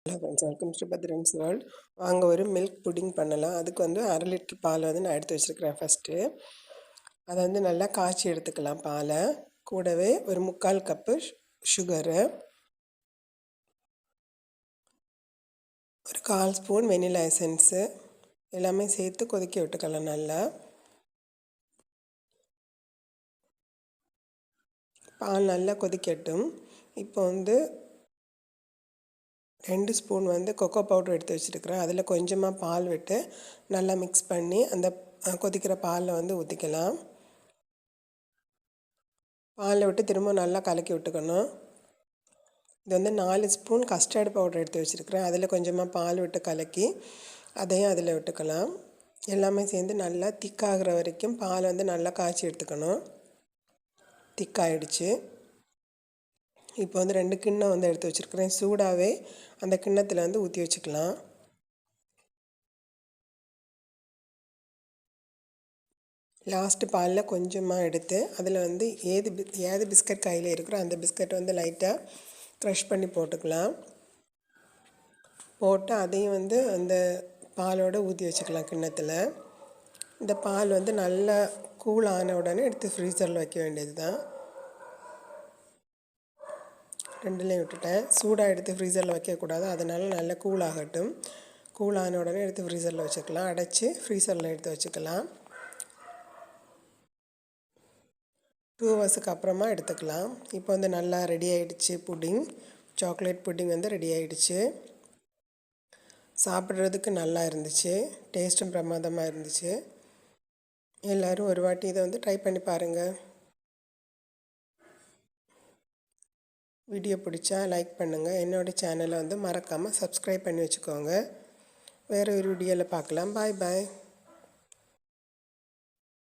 Hello friends, welcome to பத்ரன்ஸ் world. வாங்க ஒரு மில்க் புட்டிங் பண்ணலாம். அதுக்கு வந்து 1/2 லிட்டர் பால் வந்து நான் எடுத்து வச்சுருக்கிறேன். ஃபஸ்ட்டு அதை வந்து நல்லா காய்ச்சி எடுத்துக்கலாம். பாலை கூடவே ஒரு 3/4 கப்பு சுகரு, ஒரு 1/4 ஸ்பூன் வெனிலா எசன்ஸு எல்லாமே சேர்த்து கொதிக்க விட்டுக்கலாம். நல்லா பால் நல்லா கொதிக்கட்டும். இப்போ வந்து 2 ஸ்பூன் வந்து கொக்கோ பவுடர் எடுத்து வச்சுருக்கிறேன். அதில் கொஞ்சமாக பால் விட்டு நல்லா மிக்ஸ் பண்ணி அந்த கொதிக்கிற பாலில் வந்து ஊற்றிக்கலாம். பாலில் விட்டு திரும்ப நல்லா கலக்கி விட்டுக்கணும். இது வந்து 4 ஸ்பூன் கஸ்டர்ட் பவுடர் எடுத்து வச்சுருக்கிறேன். அதில் கொஞ்சமாக பால் விட்டு கலக்கி அதையும் அதில் விட்டுக்கலாம். எல்லாமே சேர்ந்து நல்லா திக்காகிற வரைக்கும் பால் வந்து நல்லா காய்ச்சி எடுத்துக்கணும். திக்காயிடுச்சு. இப்போ வந்து 2 கிண்ணம் வந்து எடுத்து வச்சுருக்கிறேன். சூடாகவே அந்த கிண்ணத்தில் வந்து ஊற்றி வச்சுக்கலாம். லாஸ்ட்டு பாலில் கொஞ்சமாக எடுத்து அதில் வந்து ஏது பிஸ்கட் கையில் இருக்கிறோ அந்த பிஸ்கட் வந்து லைட்டாக க்ரஷ் பண்ணி போட்டுக்கலாம். போட்டு அதையும் வந்து அந்த பாலோடு ஊற்றி வச்சுக்கலாம் கிண்ணத்தில். இந்த பால் வந்து நல்லா கூல் ஆன உடனே எடுத்து ஃப்ரீசரில் வைக்க வேண்டியது தான். ரெண்டுலேயும் விட்டுட்டேன். சூடாக எடுத்து ஃப்ரீசரில் வைக்கக்கூடாது, அதனால் நல்லா கூல் ஆகட்டும். கூல் ஆன உடனே எடுத்து ஃப்ரீசரில் வச்சுக்கலாம். அடைச்சி ஃப்ரீசரில் எடுத்து வச்சுக்கலாம். 2 ஹவர்ஸுக்கு அப்புறமா எடுத்துக்கலாம். இப்போ வந்து நல்லா ரெடி ஆகிடுச்சு புட்டிங். சாக்லேட் புட்டிங் வந்து ரெடி ஆகிடுச்சு. சாப்பிட்றதுக்கு நல்லா இருந்துச்சு. டேஸ்ட்டும் பிரமாதமாக இருந்துச்சு. எல்லோரும் ஒரு வாட்டி இதை வந்து ட்ரை பண்ணி பாருங்கள். வீடியோ பிடிச்சா லைக் பண்ணுங்கள். என்னோடய சேனலை வந்து மறக்காமல் சப்ஸ்கிரைப் பண்ணி வச்சுக்கோங்க. வேறு ஒரு வீடியோவில் பார்க்கலாம். பாய் பாய்.